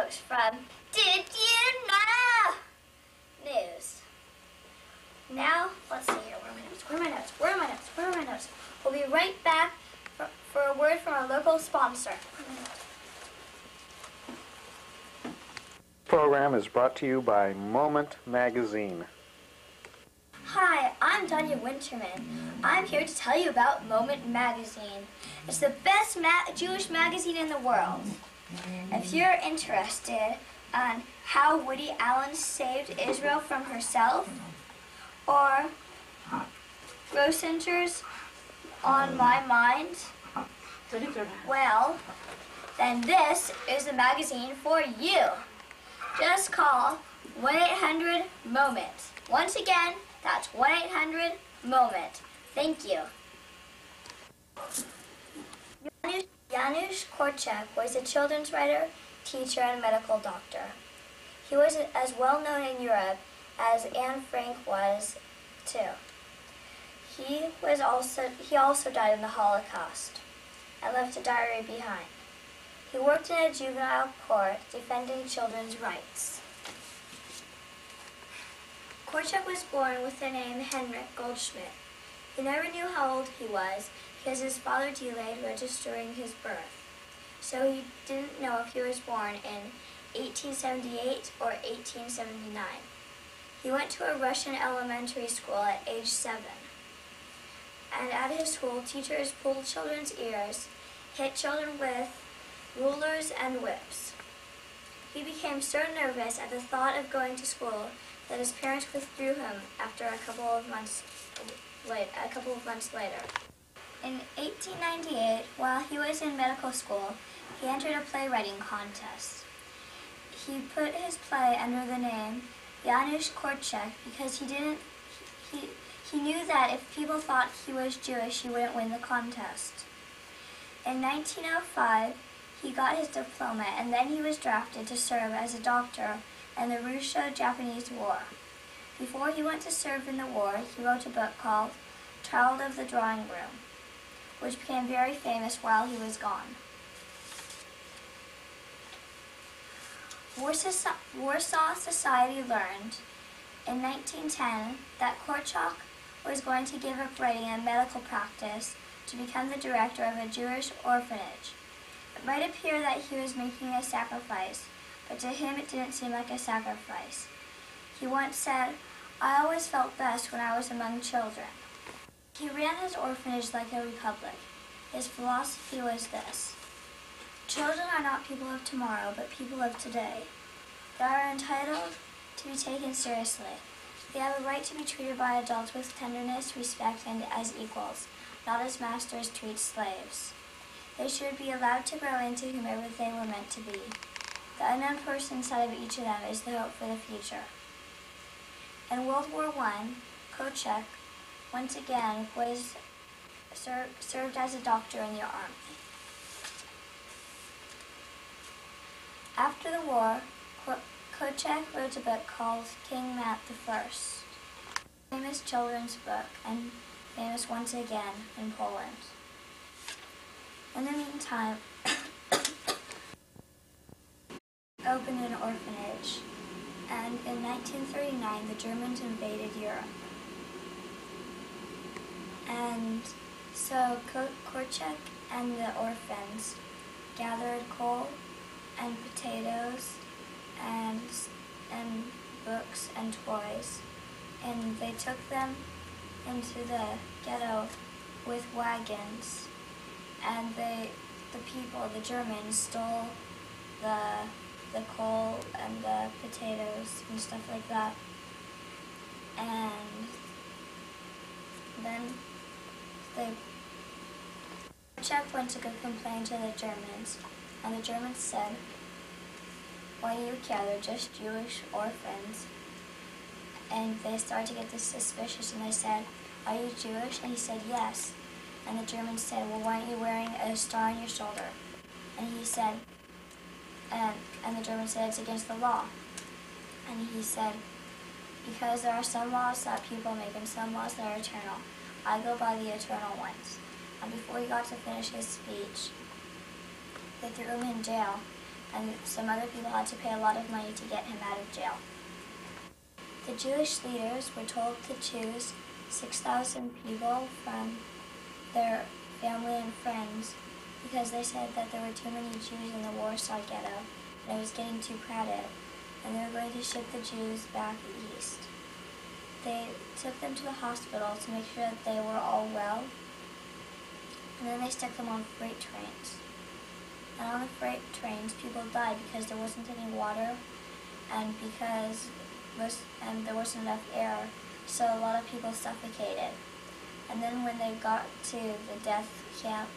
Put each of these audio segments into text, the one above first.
news from Did You Know News. Now, let's see here. Where are my notes? We'll be right back for a word from our local sponsor. This program is brought to you by Moment Magazine. Hi, I'm Danya Winterman. I'm here to tell you about Moment Magazine. It's the best Jewish magazine in the world. If you're interested in how Woody Allen saved Israel from herself, or Grossinger's On My Mind, well, then this is the magazine for you. Just call 1-800-MOMENT. Once again, that's 1-800-MOMENT. Thank you. Janusz Korczak was a children's writer, teacher, and medical doctor. He was as well known in Europe as Anne Frank was, too. He also died in the Holocaust and left a diary behind. He worked in a juvenile court defending children's rights. Korczak was born with the name Henrik Goldschmidt. He never knew how old he was because his father delayed registering his birth. So he didn't know if he was born in 1878 or 1879. He went to a Russian elementary school at age 7. And at his school, teachers pulled children's ears, hit children with rulers and whips. He became so nervous at the thought of going to school that his parents withdrew him after a couple of months later. In 1898, while he was in medical school, he entered a playwriting contest. He put his play under the name Janusz Korczak because he knew that if people thought he was Jewish, he wouldn't win the contest. In 1905, he got his diploma, and then he was drafted to serve as a doctor in the Russo-Japanese War. Before he went to serve in the war, he wrote a book called Child of the Drawing Room, which became very famous while he was gone. Warsaw Society learned in 1910 that Korczak was going to give up writing and medical practice to become the director of a Jewish orphanage. It might appear that he was making a sacrifice, but to him it didn't seem like a sacrifice. He once said, "I always felt best when I was among children." He ran his orphanage like a republic. His philosophy was this: children are not people of tomorrow, but people of today. They are entitled to be taken seriously. They have a right to be treated by adults with tenderness, respect, and as equals, not as masters treat slaves. They should be allowed to grow into whomever they were meant to be. The unknown person inside of each of them is the hope for the future. In World War I, Korczak, once again, served as a doctor in the army. After the war, Korczak wrote a book called King Mat I, a famous children's book and famous once again in Poland. In the meantime, opened an orphanage, and in 1939 the Germans invaded Europe. And so Korczak and the orphans gathered coal and potatoes and books and toys, and they took them into the ghetto with wagons, and the Germans stole the coal and the potatoes and stuff like that. And then Korczak went to go complain to the Germans, and the Germans said, "Why do you care? They're just Jewish orphans." And they started to get suspicious, and they said, "Are you Jewish?" And he said, "Yes." And the Germans said, "Well, why aren't you wearing a star on your shoulder?" And he said, and the Germans said, "It's against the law." And he said, "Because there are some laws that people make and some laws that are eternal. I go by the eternal ones." And before he got to finish his speech, they threw him in jail. and some other people had to pay a lot of money to get him out of jail. The Jewish leaders were told to choose 6,000 people from their family and friends because they said that there were too many Jews in the Warsaw Ghetto and it was getting too crowded, and they were going to ship the Jews back east. They took them to the hospital to make sure that they were all well, and then they stuck them on freight trains. And on the freight trains, people died because there wasn't any water and there wasn't enough air, so a lot of people suffocated. And then when they got to the death camp,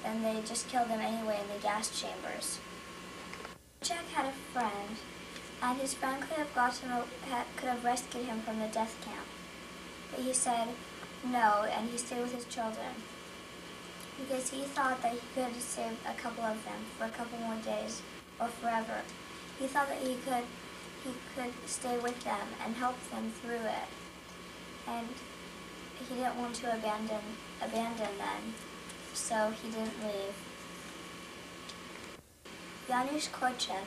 then they just killed them anyway in the gas chambers. Jack had a friend, and his friend could have rescued him from the death camp. But he said no, and he stayed with his children because he thought that he could save a couple of them for a couple more days or forever. He thought that he could stay with them and help them through it, and he didn't want to abandon them, so he didn't leave. Janusz Korczak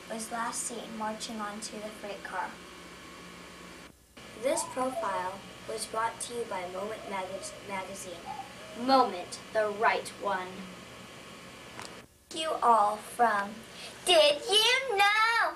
was last seen marching onto the freight car. This profile was brought to you by Moment Magazine. Moment, the right one. Thank you all from Did You Know?